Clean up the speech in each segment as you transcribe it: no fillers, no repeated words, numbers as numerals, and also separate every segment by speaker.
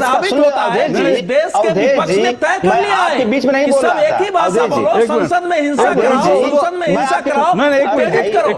Speaker 1: साबित होता है कि इस देश के विपक्ष ने तय कर लिया है
Speaker 2: बीच में नहीं
Speaker 1: कि सब एक ही भाषा बोलो, संसद में हिंसा कराओ, संसद में हिंसा कराओ, प्रेरित करो।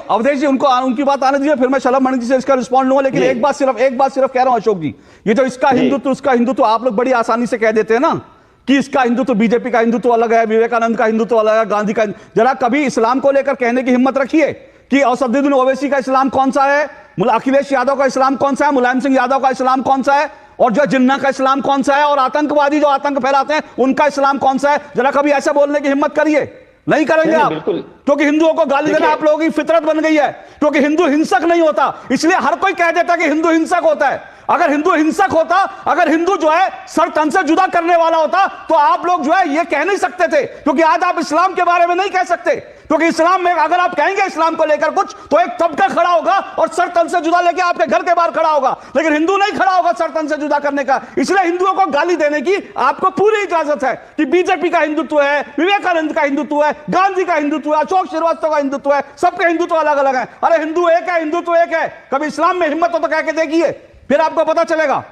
Speaker 3: अवधेश जी उनकी बात आने दीजिए, फिर मैं शलभ मणि जी से इसका रिस्पॉन्ड लूंगा। लेकिन एक बात सिर्फ कह रहा हूं अशोक जी, ये जो इसका हिंदुत्व उसका हिंदुत्व आप लोग बड़ी आसानी से कह देते हैं ना कि इसका हिंदुत्व बीजेपी का हिंदुत्व अलग है, विवेकानंद का हिंदुत्व अलग है, गांधी का। जरा कभी इस्लाम को लेकर कहने की हिम्मत रखिए कि असदुद्दीन ओवैसी का इस्लाम कौन सा है, अखिलेश यादव का इस्लाम कौन सा है, मुलायम सिंह यादव का इस्लाम कौन सा है, और जो जिन्ना का इस्लाम कौन सा है, और आतंकवादी जो आतंक फैलाते हैं उनका इस्लाम कौन सा है। जरा कभी ऐसा बोलने की हिम्मत करिए। नहीं करेंगे आप, क्योंकि हिंदुओं को गाली देना आप लोगों की फितरत बन गई है। क्योंकि हिंदू हिंसक नहीं होता, इसलिए हर कोई कह देता कि हिंदू हिंसक होता है। अगर हिंदू हिंसक होता, अगर हिंदू जो है सर तन से जुदा करने वाला होता, तो आप लोग जो है ये कह नहीं सकते थे। क्योंकि आज आप इस्लाम के बारे में नहीं कह सकते, क्योंकि इस्लाम में अगर आप कहेंगे इस्लाम को लेकर कुछ, तो एक तबका खड़ा होगा और सर तन से जुदा लेके आपके घर के बाहर खड़ा होगा। लेकिन हिंदू नहीं खड़ा होगा सर तन से जुदा करने का। इसलिए हिंदुओं को गाली देने की आपको पूरी इजाजत है कि बीजेपी का हिंदुत्व है, विवेकानंद का हिंदुत्व है, गांधी का हिंदुत्व है, अशोक श्रीवास्तव का हिंदुत्व है, सबके हिंदुत्व अलग अलग है। अरे हिंदू एक है, हिंदुत्व एक है। कभी इस्लाम में हिम्मत हो तो कह के देखिए, फिर आपको पता चलेगा।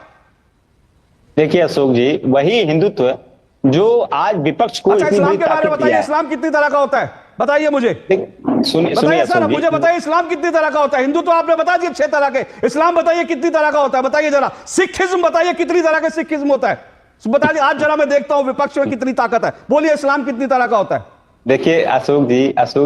Speaker 2: देखिए अशोक जी, वही हिंदुत्व जो आज विपक्ष को
Speaker 3: इस्लाम के बारे में बताइए, इस्लाम कितनी तरह का होता है बताइए मुझे। बताइए सर, मुझे बताइए इस्लाम कितनी तरह का होता है। हिंदू तो आपने बता दिया 6 तरह के, इस्लाम बताइए कितनी तरह का होता है, बताइए जरा। सिखिज्म बताइए कितनी तरह के सिखिज्म होता है, बता दिए। आज जरा मैं देखता हूं विपक्ष में कितनी ताकत है, बोलिए इस्लाम कितनी तरह का होता है।
Speaker 2: देखिए अशोक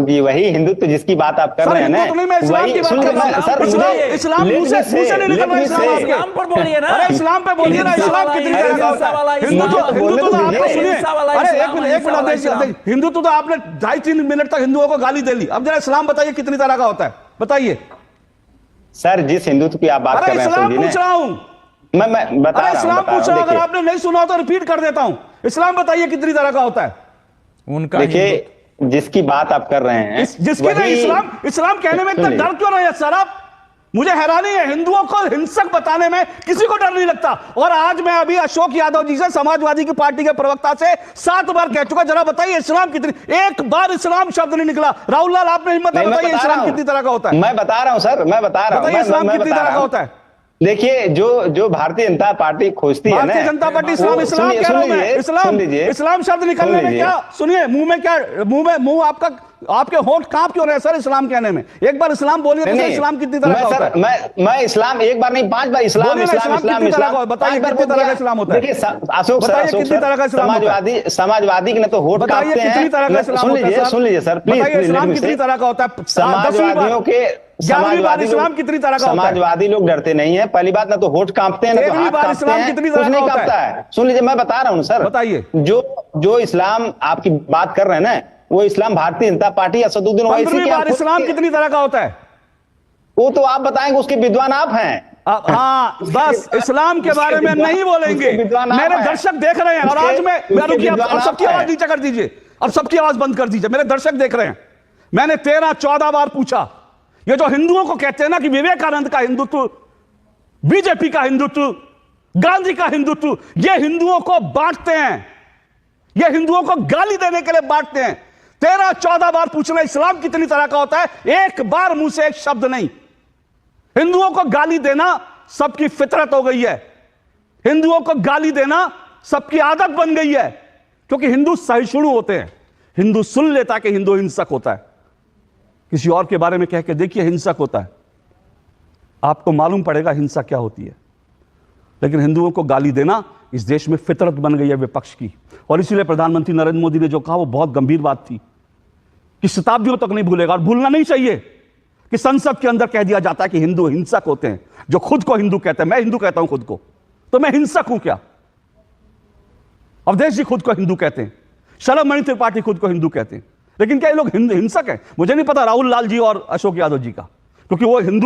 Speaker 2: जी वही हिंदुत्व जिसकी बात आप कर रहे हैं ना,
Speaker 3: तो नहीं, मैं इस्लाम की बात कर रहा हूं। इस्लाम मुंह से नहीं निकल रहा।
Speaker 1: इस्लाम पर बोलिए ना,
Speaker 3: अरे इस्लाम पे बोलिए ना। इस्लाम कितनी तरह का होता है? हिंदुत्व तो आपने सुनिए। अरे एक मिनट, हिंदुत्व तो आपने 2.5-3 मिनट तक हिंदुओं को गाली दे ली। अब जरा इस्लाम बताइए कितनी तरह का होता है, बताइए
Speaker 2: सर। जिस हिंदुत्व की आप बात कर रहे हैं,
Speaker 3: इस्लाम पूछ रहा हूं
Speaker 2: मैं बता रहा हूं।
Speaker 3: इस्लाम पूछ रहा हूं, अगर आपने नहीं सुना तो रिपीट कर देता हूं। इस्लाम बताइए कितनी तरह का होता है
Speaker 1: उनका।
Speaker 2: देखिए जिसकी बात आप कर रहे हैं,
Speaker 3: जिसके लिए इस्लाम कहने में इतना डर क्यों रहे हैं सर आप? मुझे हैरानी है, हिंदुओं को हिंसक बताने में किसी को डर नहीं लगता। और आज मैं अभी अशोक यादव जी से, समाजवादी की पार्टी के प्रवक्ता से 7 बार कह चुका, जरा बताइए इस्लाम कितनी, एक बार इस्लाम शब्द नहीं निकला। राहुल लाल आपने हिम्मत है, बताइए इस्लाम कितनी तरह का होता है।
Speaker 2: मैं बता रहा हूं सर, मैं बता रहा हूं।
Speaker 3: बताइए इस्लाम कितनी तरह का होता है।
Speaker 2: देखिए जो भारतीय जनता पार्टी खोजती है ना,
Speaker 3: भारतीय जनता पार्टी इस्लाम कह रहा हूं मैं। इस्लाम शब्द निकलने में क्या, सुनिए मुंह में क्या, मुंह आपका, आपके होंठ कांप क्यों रहे सर इस्लाम कहने में? एक बार इस्लाम बोलिए तो इस्लाम कितनी तरह का होता है?
Speaker 2: मैं इस्लाम एक बार नहीं 5 बार इस्लाम
Speaker 3: बताइए कितनी तरह का इस्लाम होता है।
Speaker 2: देखिए अशोक सर,
Speaker 3: कितनी तरह का इस्लाम होता है?
Speaker 2: समाजवादी के ने तो होठ कांपते हैं।
Speaker 3: कितनी तरह का इस्लाम होता है?
Speaker 2: सुन लीजिए सर प्लीज,
Speaker 3: इस्लाम कितनी तरह का होता है?
Speaker 2: समाजवादियों के
Speaker 3: इस्लाम कितनी तरह का होता है?
Speaker 2: समाजवादी लोग डरते नहीं है, पहली बात ना तो होठ कांपते हैं, ना तो हाथ कांपते हैं, कुछ नहीं कांपता है। सुन लीजिए मैं बता रहा हूँ सर,
Speaker 3: बताइए।
Speaker 2: जो इस्लाम आपकी बात कर रहे हैं ना, वो इस्लाम भारतीय जनता पार्टी असदुद्दीन ओवैसी के।
Speaker 3: इस्लाम कितनी तरह का होता है
Speaker 2: वो तो आप बताएंगे, उसके विद्वान आप हैं।
Speaker 3: हाँ बस इस्लाम के बारे में नहीं बोलेंगे, मेरे दर्शक देख रहे हैं। और आज मैं सबकी आवाज नीचे कर दीजिए, अब सबकी आवाज बंद कर दीजिए, मेरे दर्शक देख रहे हैं। मैंने 13-14 बार पूछा, ये जो हिंदुओं को कहते हैं ना कि विवेकानंद का हिंदुत्व, बीजेपी का हिंदुत्व, गांधी का हिंदुत्व, ये हिंदुओं को बांटते हैं, ये हिंदुओं को गाली देने के लिए बांटते हैं। 13-14 बार पूछना इस्लाम कितनी तरह का होता है, एक बार मुंह से एक शब्द नहीं। हिंदुओं को गाली देना सबकी फितरत हो गई है, हिंदुओं को गाली देना सबकी आदत बन गई है। क्योंकि हिंदू सहिष्णु होते हैं, हिंदू सुन लेता कि हिंदू हिंसक होता है। किसी और के बारे में कह के देखिए हिंसक होता है, आपको मालूम पड़ेगा हिंसा क्या होती है। लेकिन हिंदुओं को गाली देना इस देश में फितरत बन गई है विपक्ष की। और इसीलिए प्रधानमंत्री नरेंद्र मोदी ने जो कहा वो बहुत गंभीर बात थी कि शताब्दियों तक नहीं भूलेगा, और भूलना नहीं चाहिए कि संसद के अंदर कह दिया जाता है कि हिंदू हिंसक होते हैं। जो खुद को हिंदू कहते हैं, मैं हिंदू कहता हूं खुद को, तो मैं हिंसक हूं क्या? अवधेश जी खुद को हिंदू कहते हैं, शलभ मणि त्रिपाठी खुद को हिंदू कहते हैं, लेकिन क्या ये लोग हिंसक हैं? मुझे नहीं पता राहुल लाल जी और अशोक यादव जी का, क्योंकि वो हिंदू